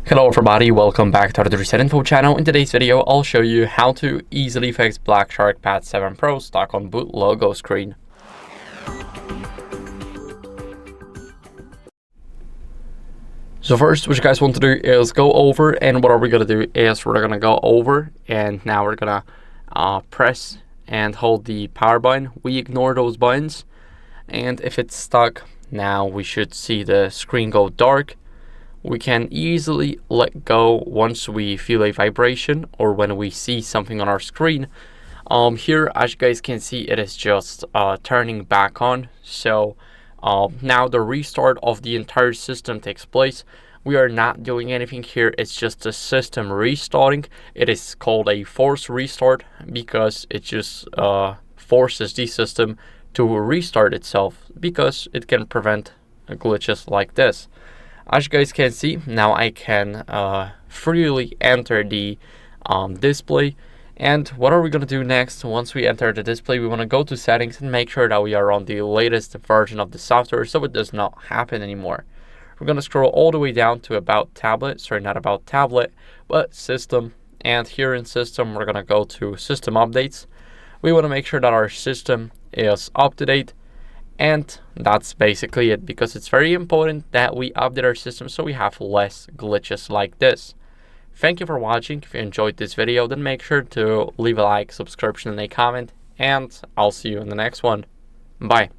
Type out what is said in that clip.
Hello everybody, welcome back to the HardReset.Info channel. In today's video, I'll show you how to easily fix Black Shark Pad 7 Pro stuck on boot logo screen. So first, what you guys want to do is go over, and what are we going to do is we're going to go over, and now we're going to press and hold the power button. We ignore those buttons, and if it's stuck, now we should see the screen go dark. We can easily let go once we feel a vibration or when we see something on our screen. Here, as you guys can see, it is just turning back on. So now the restart of the entire system takes place. We are not doing anything here. It's just the system restarting. It is called a forced restart because it just forces the system to restart itself because it can prevent glitches like this. As you guys can see, now I can freely enter the display. And what are we going to do next? Once we enter the display, we want to go to settings and make sure that we are on the latest version of the software so it does not happen anymore. We're going to scroll all the way down to About Tablet, sorry, not About Tablet, but System. And here in System, we're going to go to System Updates. We want to make sure that our system is up to date. And that's basically it, because it's very important that we update our system so we have less glitches like this. Thank you for watching. If you enjoyed this video, then make sure to leave a like, subscription, and a comment, and I'll see you in the next one. Bye.